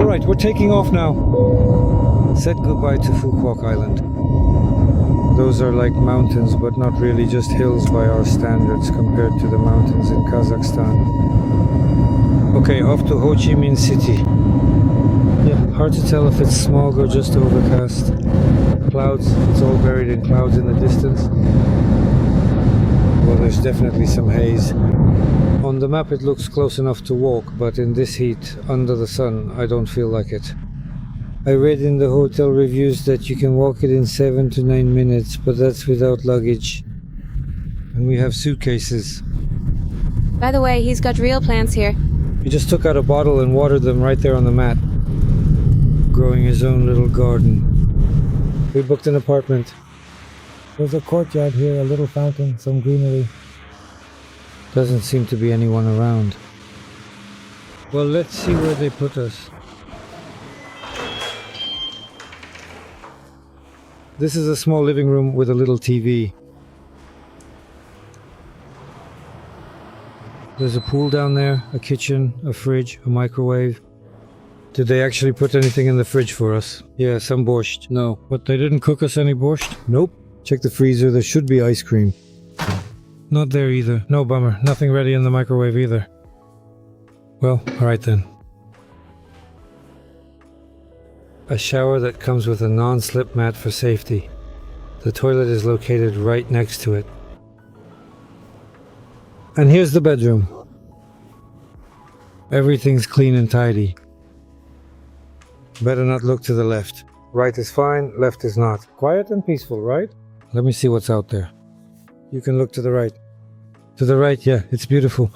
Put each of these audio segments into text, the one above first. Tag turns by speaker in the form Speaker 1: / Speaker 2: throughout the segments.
Speaker 1: Alright, we're taking off now. Said goodbye to Fukuoka Island. Those are like mountains, but not really, just hills by our standards compared to the mountains in Kazakhstan. Okay, off to Ho Chi Minh City. Yeah, hard to tell if it's smog or just overcast. Clouds, it's all buried in clouds in the distance. Well, there's definitely some haze. On the map it looks close enough to walk, but in this heat, under the sun, I don't feel like it. I read in the hotel reviews that you can walk it in 7 to 9 minutes, but that's without luggage. And we have suitcases.
Speaker 2: By the way, he's got real plants here.
Speaker 1: He just took out a bottle and watered them right there on the mat. Growing his own little garden. We booked an apartment. There's a courtyard here, a little fountain, some greenery. Doesn't seem to be anyone around. Well, let's see where they put us. This is a small living room with a little TV. There's a pool down there, a kitchen, a fridge, a microwave. Did they actually put anything in the fridge for us? Yeah, some borscht. No. But they didn't cook us any borscht? Nope. Check the freezer, there should be ice cream. Not there either. No, bummer. Nothing ready in the microwave either. Well, alright then. A shower that comes with a non-slip mat for safety. The toilet is located right next to it. And here's the bedroom. Everything's clean and tidy. Better not look to the left. Right is fine, left is not. Quiet and peaceful, right? Let me see what's out there. You can look to the right. To the right, yeah, it's beautiful.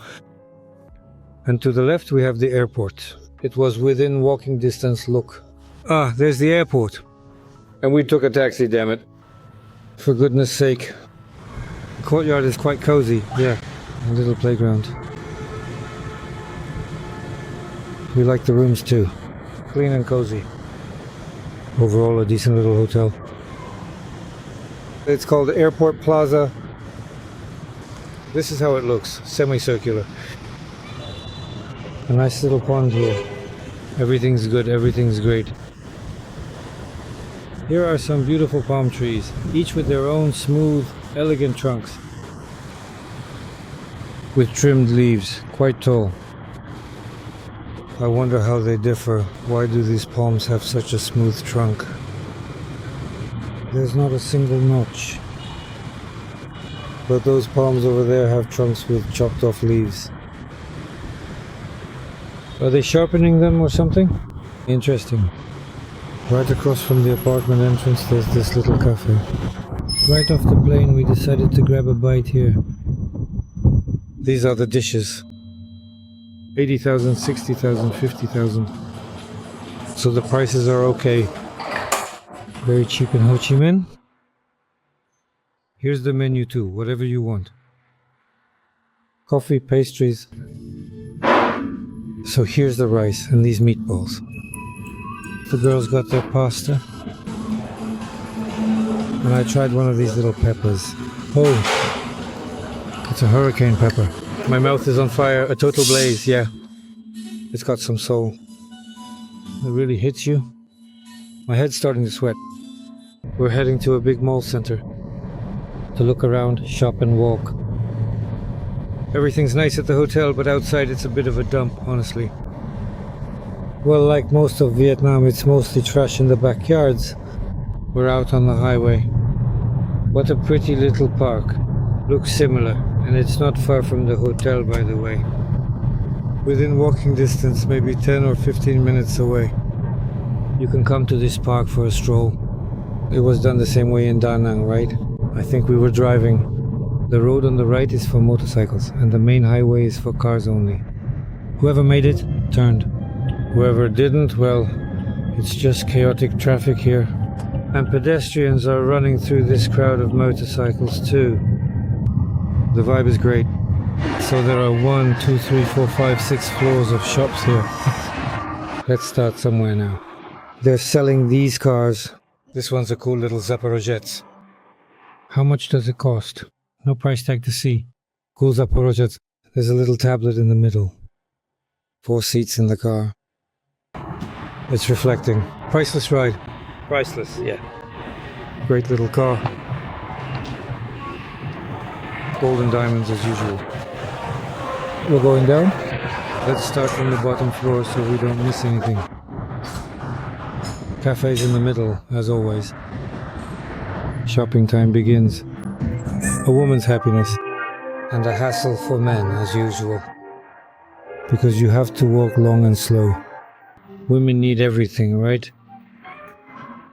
Speaker 1: And to the left we have the airport. It was within walking distance, look. Ah, there's the airport. And we took a taxi, damn it. For goodness sake. The courtyard is quite cozy, yeah. A little playground. We like the rooms too. Clean and cozy. Overall a decent little hotel. It's called Airport Plaza. This is how it looks, semicircular. A nice little pond here. Everything's good, everything's great. Here are some beautiful palm trees, each with their own smooth, elegant trunks. With trimmed leaves, quite tall. I wonder how they differ. Why do these palms have such a smooth trunk? There's not a single notch. But those palms over there have trunks with chopped off leaves. Are they sharpening them or something? Interesting. Right across from the apartment entrance there's this little cafe. Right off the plane we decided to grab a bite here. These are the dishes. 80,000, 60,000, 50,000. So the prices are okay. Very cheap in Ho Chi Minh. Here's the menu too, whatever you want. Coffee, pastries. So here's the rice and these meatballs. The girls got their pasta. And I tried one of these little peppers. Oh, it's a hurricane pepper. My mouth is on fire, a total blaze, yeah. It's got some soul. It really hits you. My head's starting to sweat. We're heading to a big mall center to look around, shop and walk. Everything's nice at the hotel, but outside it's a bit of a dump, honestly. Well, like most of Vietnam, it's mostly trash in the backyards. We're out on the highway. What a pretty little park. Looks similar, and it's not far from the hotel, by the way. Within walking distance, maybe 10 or 15 minutes away. You can come to this park for a stroll. It was done the same way in Da Nang, right? I think we were driving. The road on the right is for motorcycles, and the main highway is for cars only. Whoever made it, turned. Whoever didn't, well, it's just chaotic traffic here. And pedestrians are running through this crowd of motorcycles too. The vibe is great. So there are 1, 2, 3, 4, 5, 6 floors of shops here. Let's start somewhere now. They're selling these cars. This one's a cool little Zaporozhets. How much does it cost? No price tag to see. Cool Zaporozhets. There's a little tablet in the middle. 4 seats in the car. It's reflecting. Priceless ride. Priceless, yeah. Great little car. Golden diamonds as usual. We're going down. Let's start from the bottom floor so we don't miss anything. Cafes in the middle, as always. Shopping time begins. A woman's happiness. And a hassle for men, as usual. Because you have to walk long and slow. Women need everything, right?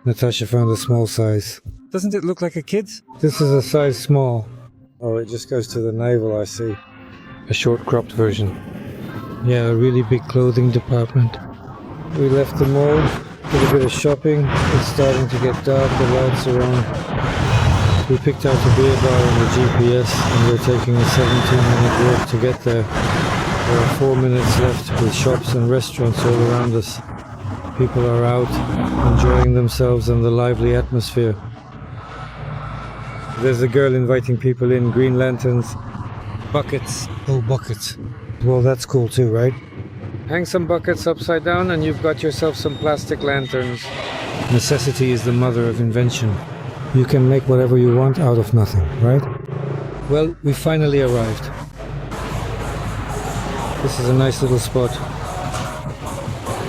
Speaker 1: Natasha found a small size. Doesn't it look like a kid's? This is a size small. Oh, it just goes to the navel, I see. A short cropped version. Yeah, a really big clothing department. We left the mall, did a bit of shopping. It's starting to get dark, the lights are on. We picked out a beer bar on the GPS and we're taking a 17-minute walk to get there. There are 4 minutes left with shops and restaurants all around us. People are out, enjoying themselves and the lively atmosphere. There's a girl inviting people in, green lanterns, buckets. Oh, buckets. Well, that's cool too, right? Hang some buckets upside down and you've got yourself some plastic lanterns. Necessity is the mother of invention. You can make whatever you want out of nothing, right? Well, we finally arrived. This is a nice little spot.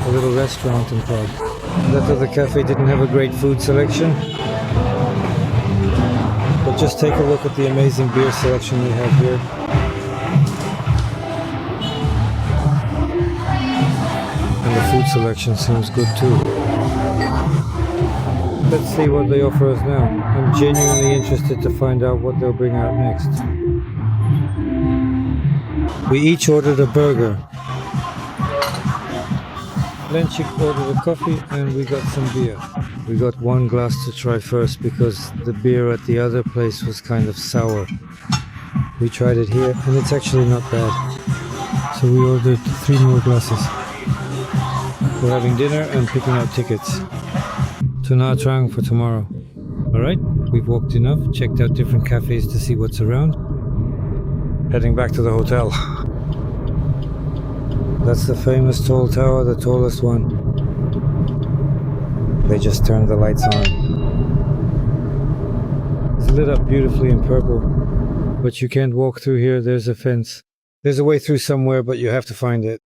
Speaker 1: A little restaurant and pub. That other cafe didn't have a great food selection. But just take a look at the amazing beer selection we have here. And the food selection seems good too. Let's see what they offer us now. I'm genuinely interested to find out what they'll bring out next. We each ordered a burger. Lenchik ordered a coffee and we got some beer. We got one glass to try first because the beer at the other place was kind of sour. We tried it here and it's actually not bad. So we ordered 3 more glasses. We're having dinner and picking out tickets to Nha Trang for tomorrow. Alright, we've walked enough, checked out different cafes to see what's around. Heading back to the hotel. That's the famous tall tower, the tallest one. They just turned the lights on. It's lit up beautifully in purple. But you can't walk through here, there's a fence. There's a way through somewhere, but you have to find it.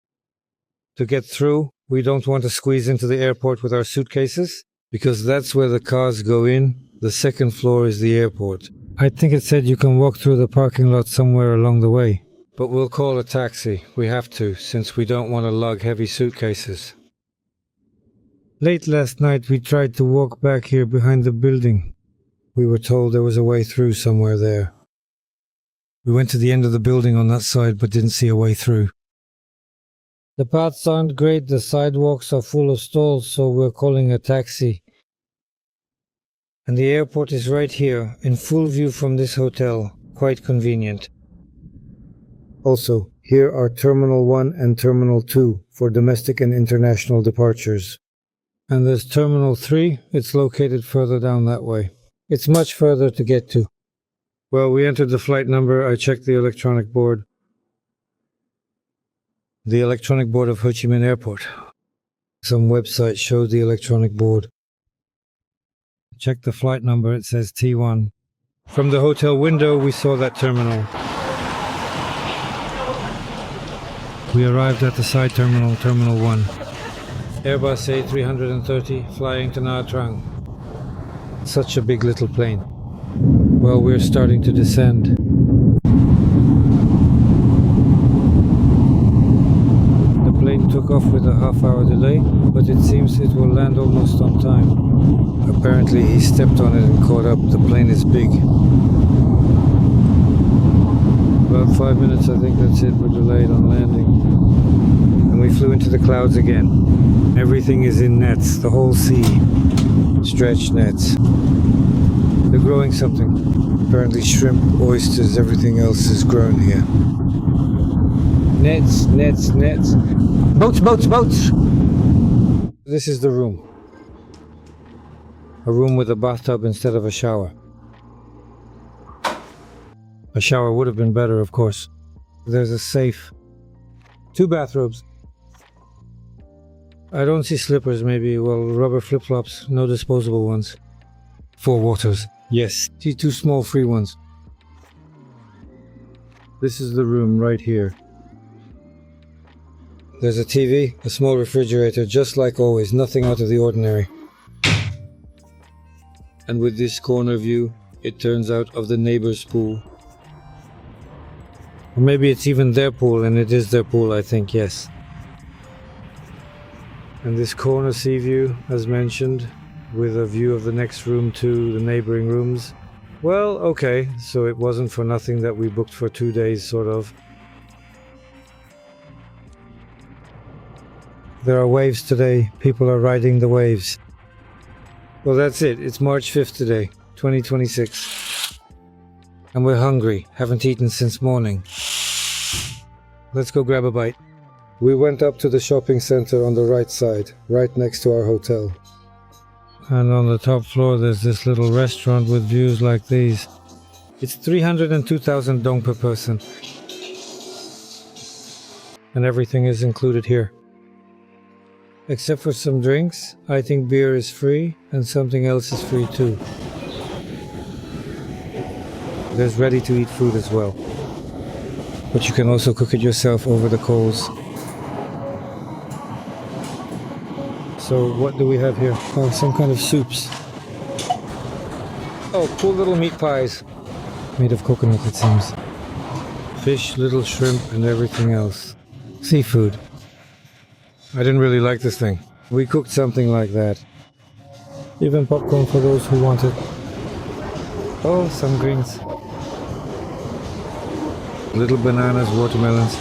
Speaker 1: To get through, we don't want to squeeze into the airport with our suitcases, because that's where the cars go in. The second floor is the airport. I think it said you can walk through the parking lot somewhere along the way. But we'll call a taxi. We have to, since we don't want to lug heavy suitcases. Late last night we tried to walk back here behind the building. We were told there was a way through somewhere there. We went to the end of the building on that side but didn't see a way through. The paths aren't great, the sidewalks are full of stalls, so we're calling a taxi. And the airport is right here, in full view from this hotel. Quite convenient. Also, here are Terminal 1 and Terminal 2 for domestic and international departures. And there's Terminal 3, it's located further down that way. It's much further to get to. Well, we entered the flight number, I checked the electronic board. The electronic board of Ho Chi Minh Airport. Some website showed the electronic board. Check the flight number, it says T1. From the hotel window, we saw that terminal. We arrived at the side terminal, Terminal 1. Airbus A330 flying to Nha Trang. Such a big little plane. Well, we're starting to descend. The plane took off with a half-hour delay, but it seems it will land almost on time. Apparently he stepped on it and caught up. The plane is big. About 5 minutes, I think that's it. We're delayed on landing. And we flew into the clouds again. Everything is in nets, the whole sea. Stretched nets. They're growing something. Apparently shrimp, oysters, everything else is grown here. Nets, nets, nets. Boats, boats, boats! This is the room. A room with a bathtub instead of a shower. A shower would have been better, of course. There's a safe. 2 bathrobes. I don't see slippers, maybe, well, rubber flip-flops, no disposable ones. 4 waters. Yes, see 2 small free ones. This is the room right here. There's a TV, a small refrigerator, just like always, nothing out of the ordinary. And with this corner view, it turns out of the neighbor's pool. Or maybe it's even their pool, and it is their pool, I think, yes. And this corner sea view, as mentioned, with a view of the next room to the neighboring rooms. Well, okay, so it wasn't for nothing that we booked for 2 days, sort of. There are waves today, people are riding the waves. Well, that's it, it's March 5th today, 2026. And we're hungry, haven't eaten since morning. Let's go grab a bite. We went up to the shopping center on the right side, right next to our hotel. And on the top floor there's this little restaurant with views like these. It's 302,000 dong per person. And everything is included here. Except for some drinks, I think beer is free and something else is free too. There's ready-to-eat food as well. But you can also cook it yourself over the coals. So what do we have here? Oh, some kind of soups. Oh, cool little meat pies. Made of coconut, it seems. Fish, little shrimp, and everything else. Seafood. I didn't really like this thing. We cooked something like that. Even popcorn for those who want it. Oh, some greens. Little bananas, watermelons.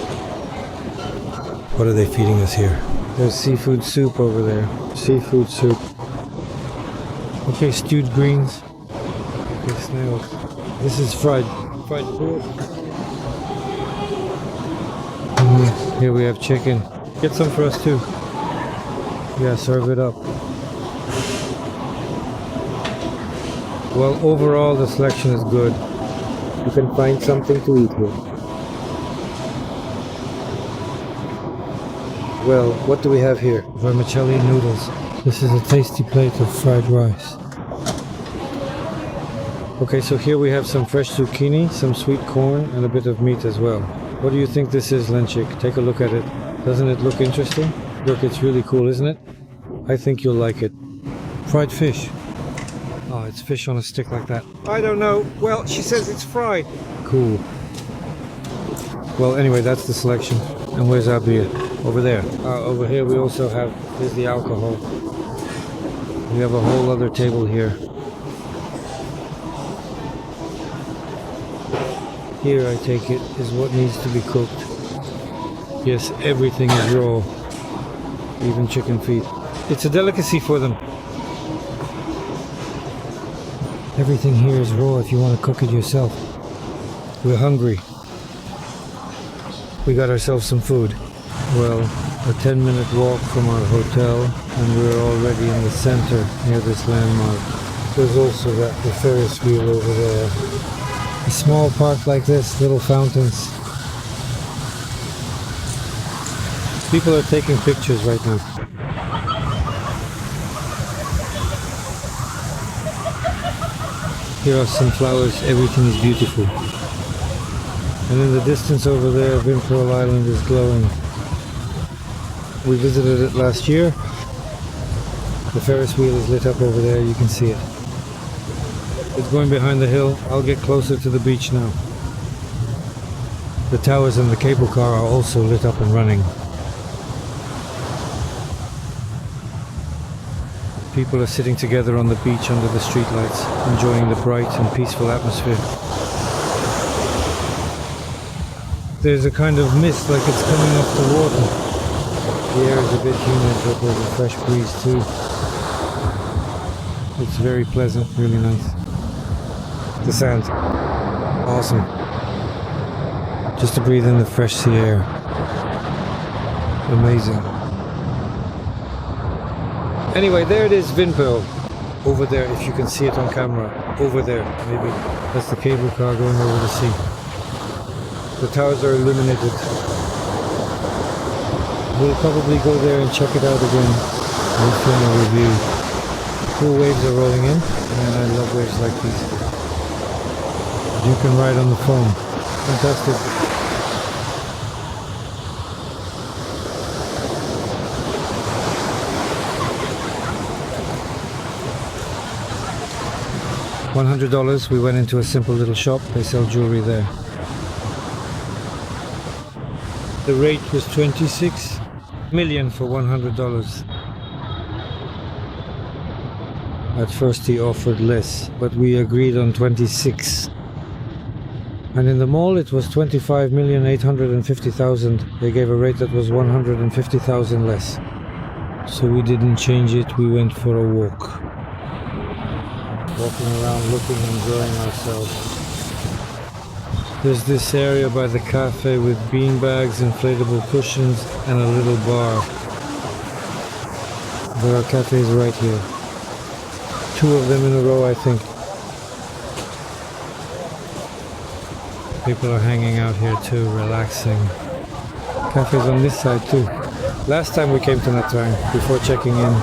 Speaker 1: What are they feeding us here? There's seafood soup over there. Seafood soup. Okay, stewed greens. Okay, snails. This is fried pork. Here we have chicken. Get some for us too. Yeah, serve it up. Well, overall the selection is good. You can find something to eat here. Well, what do we have here? Vermicelli noodles. This is a tasty plate of fried rice. Okay, so here we have some fresh zucchini, some sweet corn, and a bit of meat as well. What do you think this is, Lenchik? Take a look at it. Doesn't it look interesting? Look, it's really cool, isn't it? I think you'll like it. Fried fish. Oh, it's fish on a stick like that. I don't know. Well, she says it's fried. Cool. Well, anyway, that's the selection. And where's our beer? Over there. Over here we also have, here's the alcohol. We have a whole other table here. Here, I take it, is what needs to be cooked. Yes, everything is raw. Even chicken feet. It's a delicacy for them. Everything here is raw if you want to cook it yourself. We're hungry. We got ourselves some food. Well, a 10-minute walk from our hotel, and we're already in the center near this landmark. There's also the Ferris wheel over there. A small park like this, little fountains. People are taking pictures right now. Here are some flowers, everything is beautiful. And in the distance over there, Vinpearl Island is glowing. We visited it last year. The Ferris wheel is lit up over there, you can see it. It's going behind the hill. I'll get closer to the beach now. The towers and the cable car are also lit up and running. People are sitting together on the beach under the streetlights, enjoying the bright and peaceful atmosphere. There's a kind of mist like it's coming off the water. The air is a bit humid, but there's a fresh breeze too. It's very pleasant, really nice. The sand, awesome. Just to breathe in the fresh sea air. Amazing. Anyway, there it is, Vinpearl. Over there, if you can see it on camera. Over there, maybe. That's the cable car going over the sea. The towers are illuminated. We'll probably go there and check it out again. We'll film a review. Cool waves are rolling in, and I love waves like these. You can ride on the foam. Fantastic. $100, we went into a simple little shop. They sell jewelry there. The rate was $26 million for $100. At first he offered less, but we agreed on 26. And in the mall it was 25,850,000. They gave a rate that was 150,000 less. So we didn't change it, we went for a walk. Walking around looking, enjoying ourselves. There's this area by the cafe with beanbags, inflatable cushions, and a little bar. There are cafes right here. 2 of them in a row, I think. People are hanging out here too, relaxing. Cafes on this side too. Last time we came to Nha Trang, before checking in,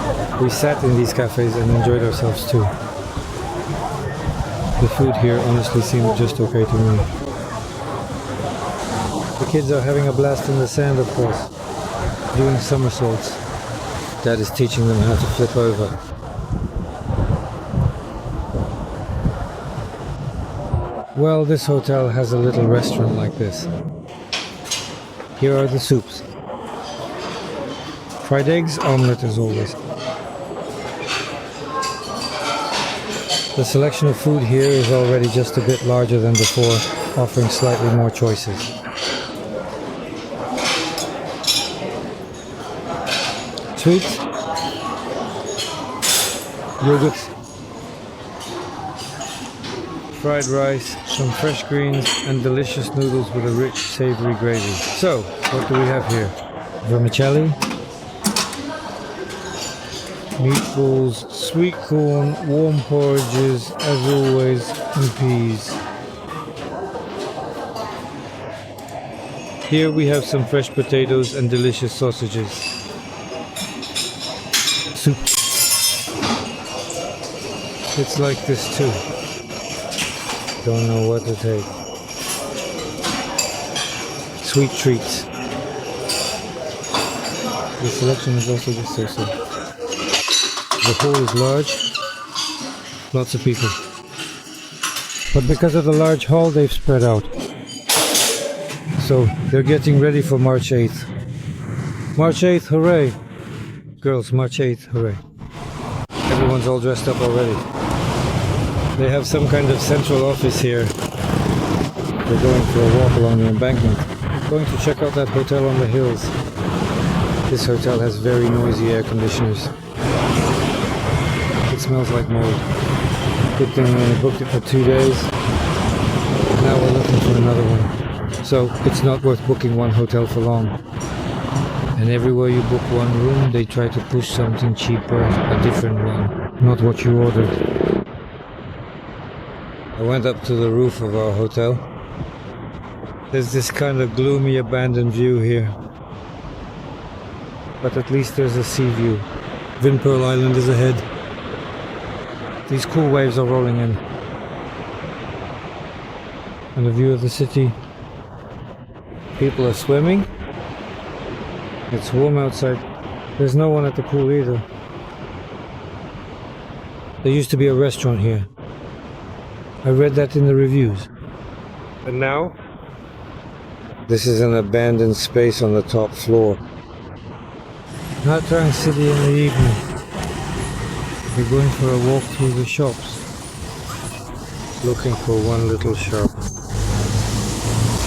Speaker 1: we sat in these cafes and enjoyed ourselves too. The food here honestly seemed just okay to me. The kids are having a blast in the sand, of course, doing somersaults. Dad is teaching them how to flip over. Well, this hotel has a little restaurant like this. Here are the soups. Fried eggs, omelette as always. The selection of food here is already just a bit larger than before, offering slightly more choices. Sweets, yogurts, fried rice, some fresh greens, and delicious noodles with a rich, savory gravy. So, what do we have here? Vermicelli, meatballs, sweet corn, warm porridges, as always, and peas. Here we have some fresh potatoes and delicious sausages. Soup. It's like this too. Don't know what to take. Sweet treats. The selection is also just so. The hall is large, lots of people. But because of the large hall, they've spread out. So they're getting ready for March 8th. March 8th, hooray! Girls, March 8th, hooray. Everyone's all dressed up already. They have some kind of central office here. They're going for a walk along the embankment. Going to check out that hotel on the hills. This hotel has very noisy air conditioners. It smells like mold. Good thing we only booked it for 2 days. Now we're looking for another one. So it's not worth booking one hotel for long. And everywhere you book one room, they try to push something cheaper, a different one, not what you ordered. I went up to the roof of our hotel. There's this kind of gloomy, abandoned view here. But at least there's a sea view. Vinpearl Island is ahead. These cool waves are rolling in. And a view of the city. People are swimming. It's warm outside. There's no one at the pool either. There used to be a restaurant here. I read that in the reviews. And now? This is an abandoned space on the top floor. Nha Trang City in the evening. We're going for a walk through the shops. Looking for one little shop.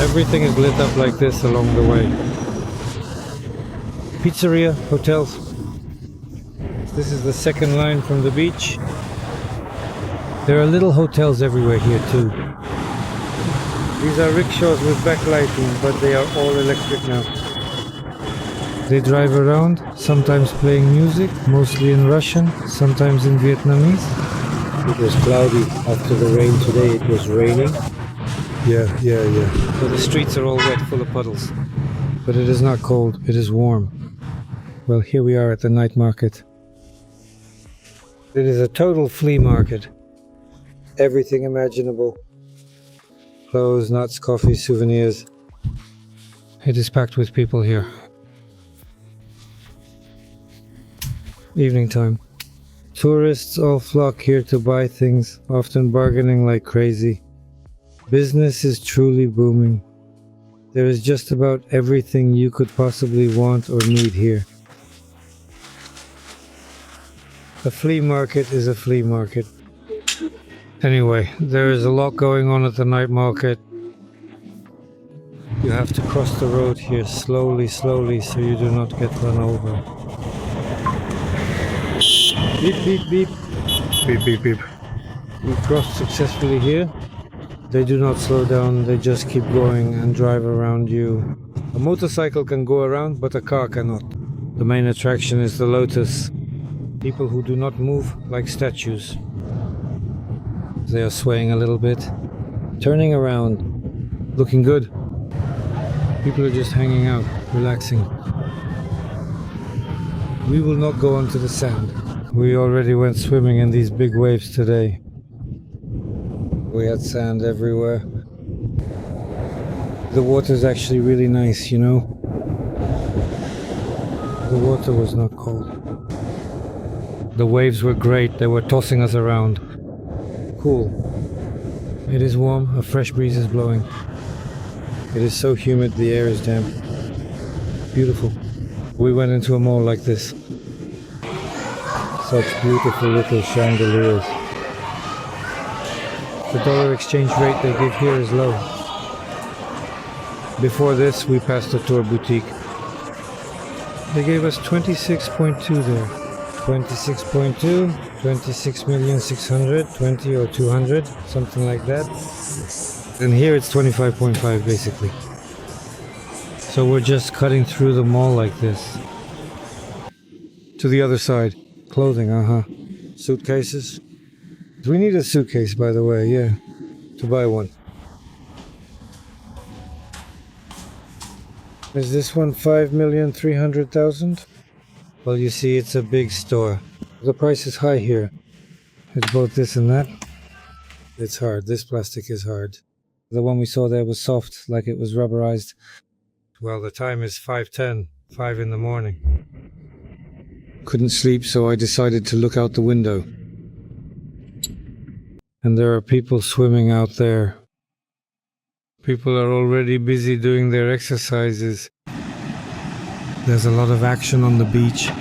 Speaker 1: Everything is lit up like this along the way. Pizzeria, hotels. This is the second line from the beach. There are little hotels everywhere here too. These are rickshaws with backlighting, but they are all electric now. They drive around, sometimes playing music, mostly in Russian, sometimes in Vietnamese. It was cloudy after the rain today, it was raining. Yeah. So the streets are all wet, full of puddles. But it is not cold, it is warm. Well, here we are at the night market. It is a total flea market. Everything imaginable. Clothes, nuts, coffee, souvenirs. It is packed with people here. Evening time. Tourists all flock here to buy things, often bargaining like crazy. Business is truly booming. There is just about everything you could possibly want or need here. A flea market is a flea market. Anyway, there is a lot going on at the night market. You have to cross the road here slowly so you do not get run over. Beep, beep, beep. Beep, beep, beep. We crossed successfully here. They do not slow down, they just keep going and drive around you. A motorcycle can go around, but a car cannot. The main attraction is the lotus. People who do not move like statues. They are swaying a little bit, turning around, looking good. People are just hanging out, relaxing. We will not go onto the sand. We already went swimming in these big waves today. We had sand everywhere. The water is actually really nice, you know. The water was not cold. The waves were great, they were tossing us around. Cool. It is warm, a fresh breeze is blowing. It is so humid, the air is damp. Beautiful. We went into a mall like this. Such beautiful little chandeliers. The dollar exchange rate they give here is low. Before this, we passed a tour boutique. They gave us 26.2 there. 26.2, 26,600,000, 20 or 200, something like that. And here it's 25.5 basically. So we're just cutting through the mall like this. To the other side. Clothing, Suitcases. We need a suitcase, by the way, yeah. To buy one. Is this one 5,300,000? Well, you see, it's a big store. The price is high here. It's both this and that. It's hard. This plastic is hard. The one we saw there was soft, like it was rubberized. Well, the time is 5:10, 5 in the morning. Couldn't sleep, so I decided to look out the window. And there are people swimming out there. People are already busy doing their exercises. There's a lot of action on the beach.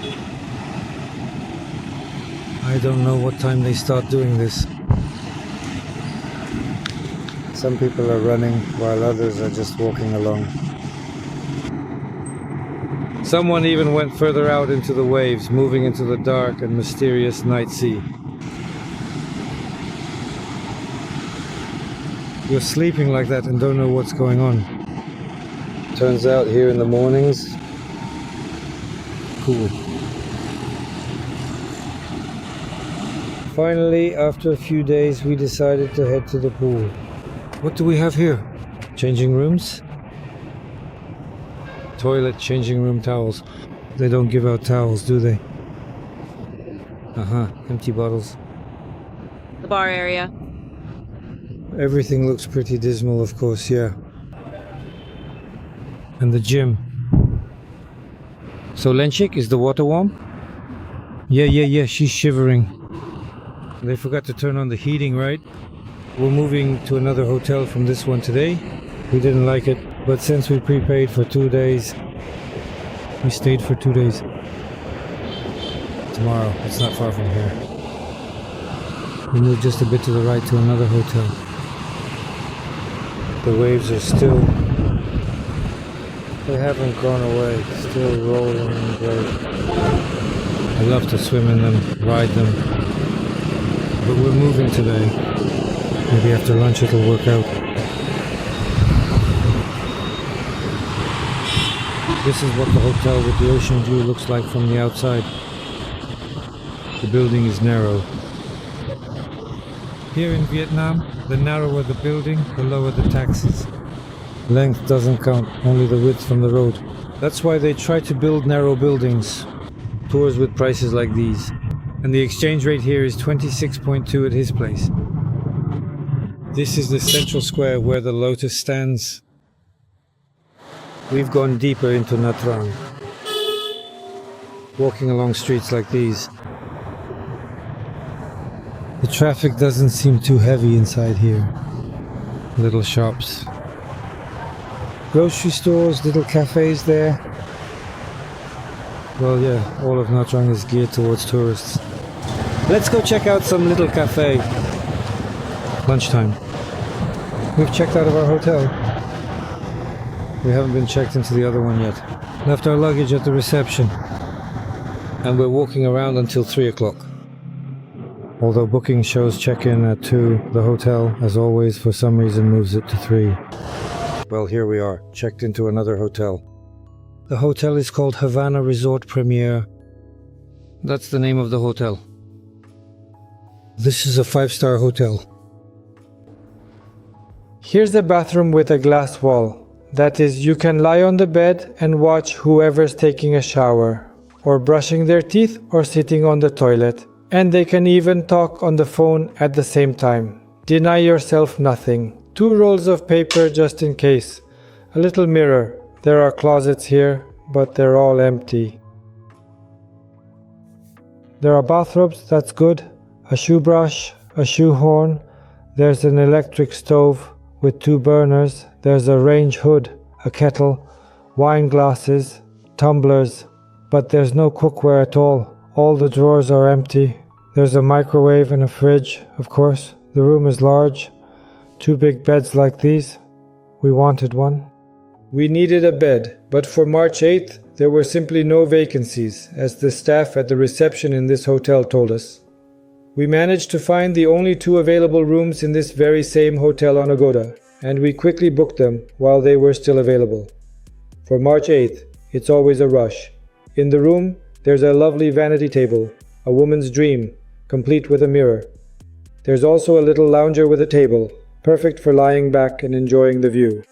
Speaker 1: I don't know what time they start doing this. Some people are running while others are just walking along. Someone even went further out into the waves, moving into the dark and mysterious night sea. You're sleeping like that and don't know what's going on. Turns out here in the mornings, cool. Finally, after a few days, we decided to head to the pool. What do we have here? Changing rooms? Toilet, changing room towels. They don't give out towels, do they? Empty bottles.
Speaker 2: The bar area.
Speaker 1: Everything looks pretty dismal, of course, yeah. And the gym. So Lenchik, is the water warm? Yeah, she's shivering. They forgot to turn on the heating, right? We're moving to another hotel from this one today. We didn't like it, but since we prepaid for 2 days, we stayed for 2 days. Tomorrow, it's not far from here. We moved just a bit to the right to another hotel. The waves are still... They haven't gone away, still rolling and great. I love to swim in them, ride them. But we're moving today. Maybe after lunch it'll work out. This is what the hotel with the ocean view looks like from the outside. The building is narrow. Here in Vietnam, the narrower the building, the lower the taxes. Length doesn't count, only the width from the road. That's why they try to build narrow buildings, tours with prices like these. And the exchange rate here is 26.2 at his place. This is the central square where the lotus stands. We've gone deeper into Nha Trang, walking along streets like these. The traffic doesn't seem too heavy inside here. Little shops, grocery stores, little cafes there. Well, yeah, all of Nha Trang is geared towards tourists. Let's go check out some little cafe. Lunchtime. We've checked out of our hotel. We haven't been checked into the other one yet. Left our luggage at the reception. And we're walking around until 3 o'clock. Although booking shows check-in at 2, the hotel, as always, for some reason moves it to 3. Well, here we are, checked into another hotel. The hotel is called Havana Resort Premier. That's the name of the hotel. This is a 5-star hotel.
Speaker 3: Here's a bathroom with a glass wall. That is, you can lie on the bed and watch whoever's taking a shower, or brushing their teeth, or sitting on the toilet. And they can even talk on the phone at the same time. Deny yourself nothing. 2 rolls of paper just in case. A little mirror. There are closets here, but they're all empty. There are bathrobes, that's good. A shoe brush, a shoe horn. There's an electric stove with 2 burners. There's a range hood, a kettle, wine glasses, tumblers. But there's no cookware at all. All the drawers are empty. There's a microwave and a fridge, of course. The room is large. 2 big beds like these. We wanted one. We needed a bed, but for March 8th, there were simply no vacancies, as the staff at the reception in this hotel told us. We managed to find the only 2 available rooms in this very same hotel on Agoda, and we quickly booked them while they were still available. For March 8th, it's always a rush. In the room, there's a lovely vanity table, a woman's dream, complete with a mirror. There's also a little lounger with a table, perfect for lying back and enjoying the view.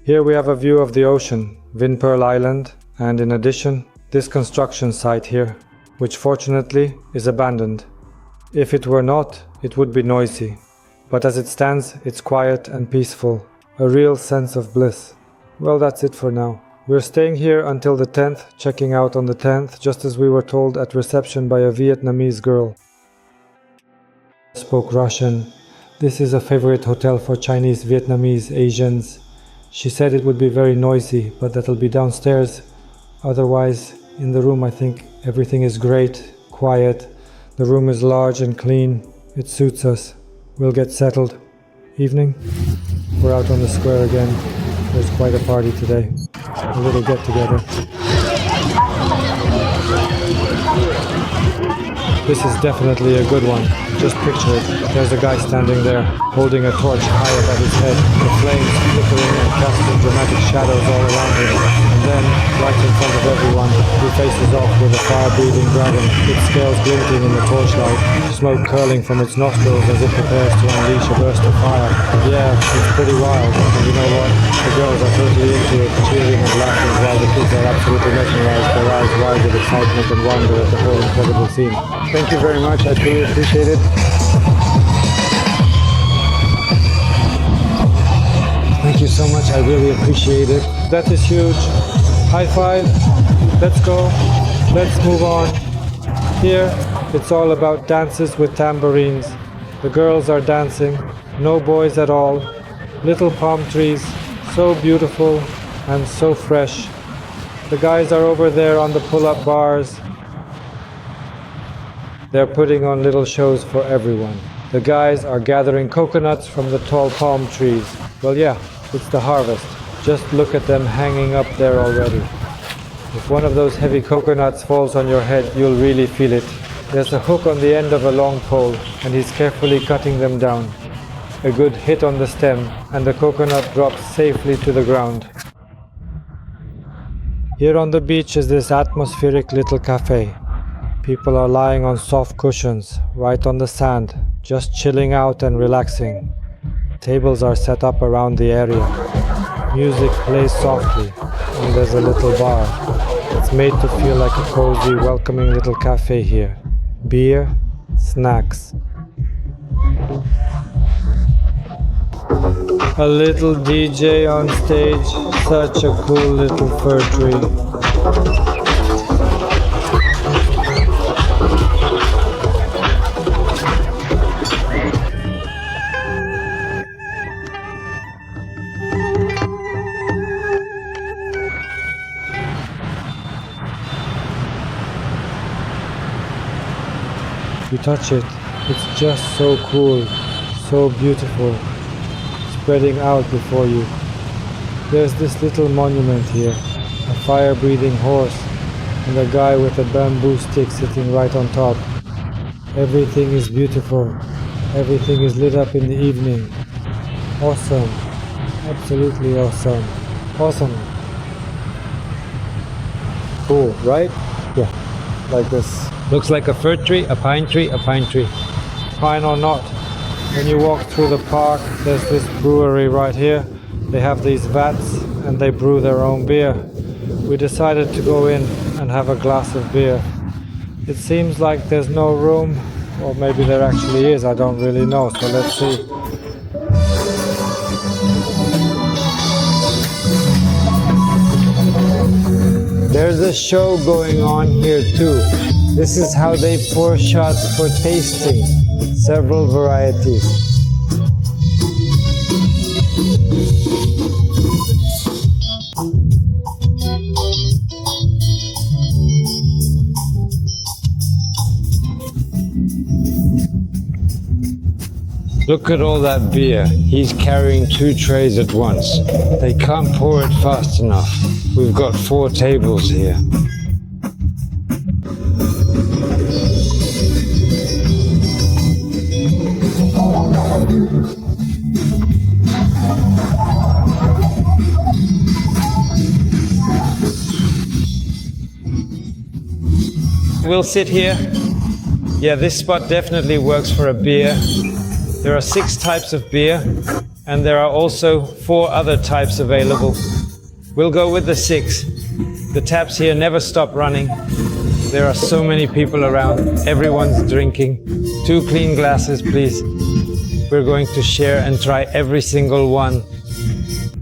Speaker 3: Here we have a view of the ocean, Vinpearl Island, and in addition, this construction site here, which fortunately is abandoned. If it were not, it would be noisy. But as it stands, it's quiet and peaceful, a real sense of bliss. Well, that's it for now. We're staying here until the 10th, checking out on the 10th, just as we were told at reception by a Vietnamese girl. Spoke Russian. This is a favorite hotel for Chinese, Vietnamese, Asians. She said it would be very noisy, but that'll be downstairs. Otherwise, in the room I think everything is great, quiet. The room is large and clean. It suits us. We'll get settled. Evening. We're out on the square again. There's quite a party today. A little get-together. This is definitely a good one. Just picture it. There's a guy standing there, holding a torch high above his head, the flames flickering and casting dramatic shadows all around him. And then, right in front of everyone, he faces off with a fire-breathing dragon, its scales glinting in the torchlight, smoke curling from its nostrils as it prepares to unleash a burst of fire. Yeah, it's pretty wild, and you know what? The girls are totally into it, cheering and laughing, while the kids are absolutely mesmerized, their eyes wide with excitement and wonder at the whole incredible scene. Thank you very much, I truly appreciate it. Thank you so much, I really appreciate it. That is huge. High five. Let's go. Let's move on. Here, it's all about dances with tambourines. The girls are dancing, no boys at all. Little palm trees, so beautiful and so fresh. The guys are over there on the pull-up bars. They're putting on little shows for everyone. The guys are gathering coconuts from the tall palm trees. Well, yeah, it's the harvest. Just look at them hanging up there already. If one of those heavy coconuts falls on your head, you'll really feel it. There's a hook on the end of a long pole, and he's carefully cutting them down. A good hit on the stem, and the coconut drops safely to the ground. Here on the beach is this atmospheric little cafe. People are lying on soft cushions, right on the sand, just chilling out and relaxing. Tables are set up around the area. Music plays softly, and there's a little bar. It's made to feel like a cozy, welcoming little cafe here. Beer, snacks. A little DJ on stage, such a cool little fir tree. You touch it, it's just so cool, so beautiful, spreading out before you. There's this little monument here, a fire-breathing horse, and a guy with a bamboo stick sitting right on top. Everything is beautiful, everything is lit up in the evening. Awesome, absolutely awesome, awesome. Cool, right? Yeah, like this. Looks like a fir tree, a pine tree, a pine tree. Pine or not, when you walk through the park, there's this brewery right here. They have these vats and they brew their own beer. We decided to go in and have a glass of beer. It seems like there's no room, or maybe there actually is, I don't really know, so let's see. There's a show going on here too. This is how they pour shots for tasting, several varieties. Look at all that beer. He's carrying 2 trays at once. They can't pour it fast enough. We've got 4 tables here. We'll sit here. Yeah, this spot definitely works for a beer. There are 6 types of beer, and there are also 4 other types available. We'll go with the 6. The taps here never stop running. There are so many people around. Everyone's drinking. 2 clean glasses, please. We're going to share and try every single one.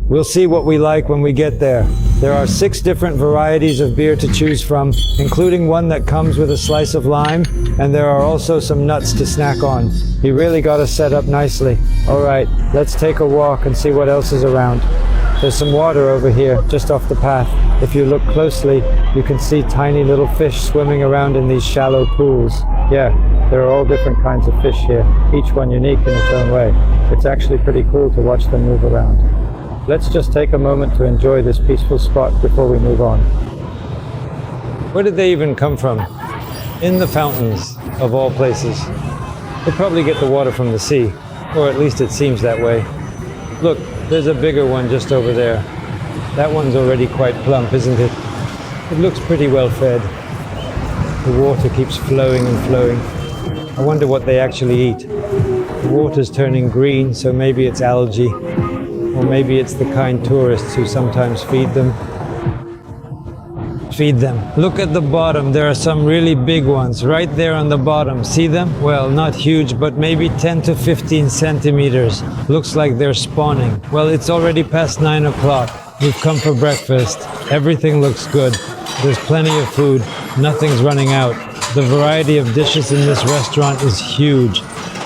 Speaker 3: We'll see what we like when we get there. There are 6 different varieties of beer to choose from, including one that comes with a slice of lime, and there are also some nuts to snack on. He really got us set up nicely. All right, let's take a walk and see what else is around. There's some water over here, just off the path. If you look closely, you can see tiny little fish swimming around in these shallow pools. Yeah, there are all different kinds of fish here, each one unique in its own way. It's actually pretty cool to watch them move around. Let's just take a moment to enjoy this peaceful spot before we move on. Where did they even come from? In the fountains, of all places. They probably get the water from the sea, or at least it seems that way. Look, there's a bigger one just over there. That one's already quite plump, isn't it? It looks pretty well fed. The water keeps flowing and flowing. I wonder what they actually eat. The water's turning green, so maybe it's algae. Or maybe it's the kind tourists who sometimes feed them. Look at the bottom. There are some really big ones right there on the bottom. See them? Well, not huge, but maybe 10 to 15 centimeters. Looks like they're spawning. Well, it's already past 9 o'clock. We've come for breakfast. Everything looks good. There's plenty of food. Nothing's running out. The variety of dishes in this restaurant is huge.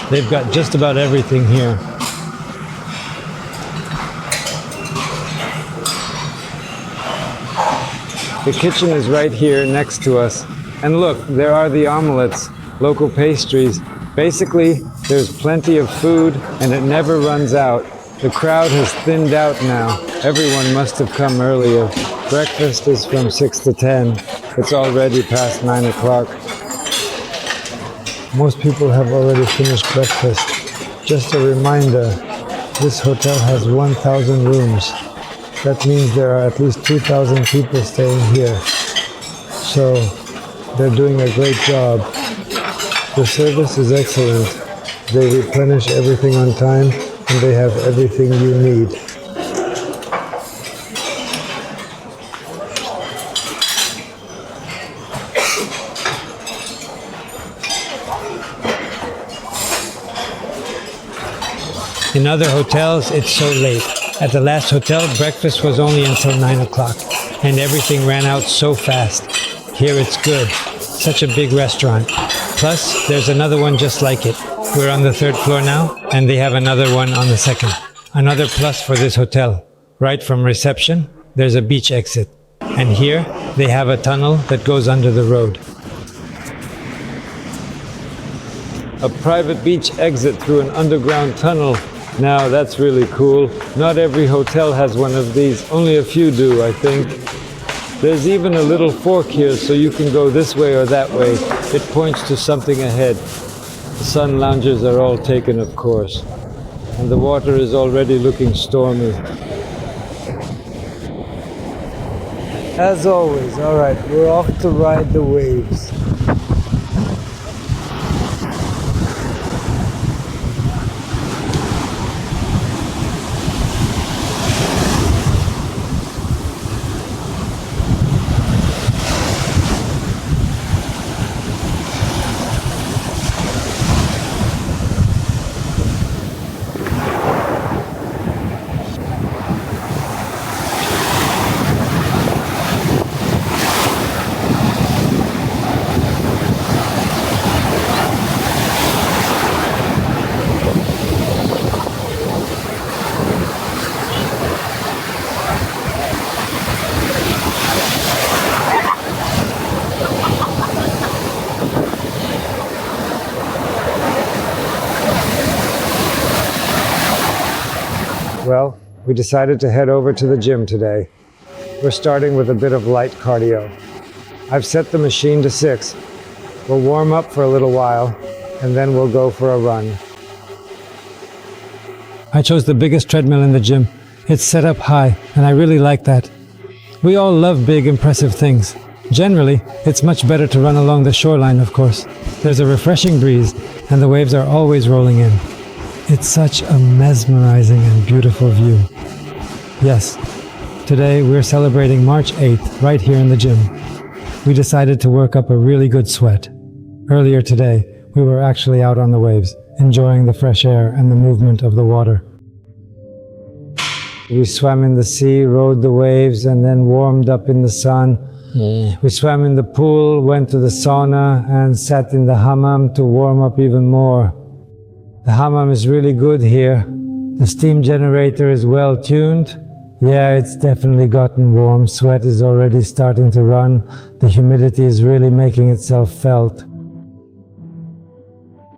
Speaker 3: They've got just about everything here. The kitchen is right here next to us. And look, there are the omelets, local pastries. Basically, there's plenty of food and it never runs out. The crowd has thinned out now. Everyone must have come earlier. Breakfast is from 6 to 10. It's already past 9 o'clock. Most people have already finished breakfast. Just a reminder, this hotel has 1,000 rooms. That means there are at least 2,000 people staying here. So they're doing a great job. The service is excellent. They replenish everything on time and they have everything you need.
Speaker 1: In other hotels, it's so late. At the last hotel, breakfast was only until 9 o'clock, and everything ran out so fast. Here it's good. Such a big restaurant. Plus, there's another one just like it. We're on the 3rd floor now, and they have another one on the 2nd. Another plus for this hotel. Right from reception, there's a beach exit. And here, they have a tunnel that goes under the road. A private beach exit through an underground tunnel. Now that's really cool. Not every hotel has one of these. Only a few do, I think. There's even a little fork here so you can go this way or that way. It points to something ahead. The sun loungers are all taken, of course. And the water is already looking stormy. As always, all right, we're off to ride the waves. Well, we decided to head over to the gym today. We're starting with a bit of light cardio. I've set the machine to 6. We'll warm up for a little while, and then we'll go for a run. I chose the biggest treadmill in the gym. It's set up high, and I really like that. We all love big, impressive things. Generally, it's much better to run along the shoreline, of course. There's a refreshing breeze, and the waves are always rolling in. It's such a mesmerizing and beautiful view. Yes, today we're celebrating March 8th right here in the gym. We decided to work up a really good sweat. Earlier today, we were actually out on the waves, enjoying the fresh air and the movement of the water. We swam in the sea, rode the waves, and then warmed up in the sun. We swam in the pool, went to the sauna, and sat in the hammam to warm up even more. The hammam is really good here. The steam generator is well tuned. Yeah, it's definitely gotten warm. Sweat is already starting to run. The humidity is really making itself felt.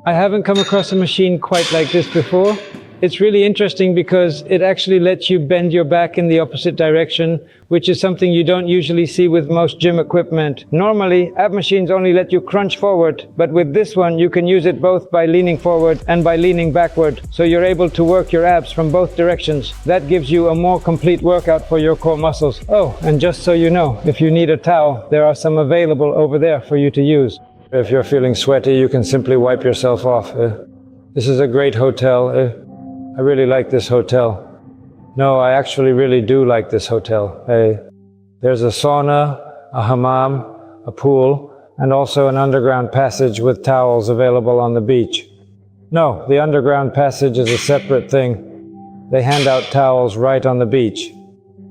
Speaker 1: I haven't come across a machine quite like this before. It's really interesting because it actually lets you bend your back in the opposite direction, which is something you don't usually see with most gym equipment. Normally, ab machines only let you crunch forward, but with this one, you can use it both by leaning forward and by leaning backward, so you're able to work your abs from both directions. That gives you a more complete workout for your core muscles. Oh, and just so you know, if you need a towel, there are some available over there for you to use. If you're feeling sweaty, you can simply wipe yourself off. This is a great hotel. I really like this hotel. No, I actually really do like this hotel. There's a sauna, a hammam, a pool, and also an underground passage with towels available on the beach. No, the underground passage is a separate thing. They hand out towels right on the beach.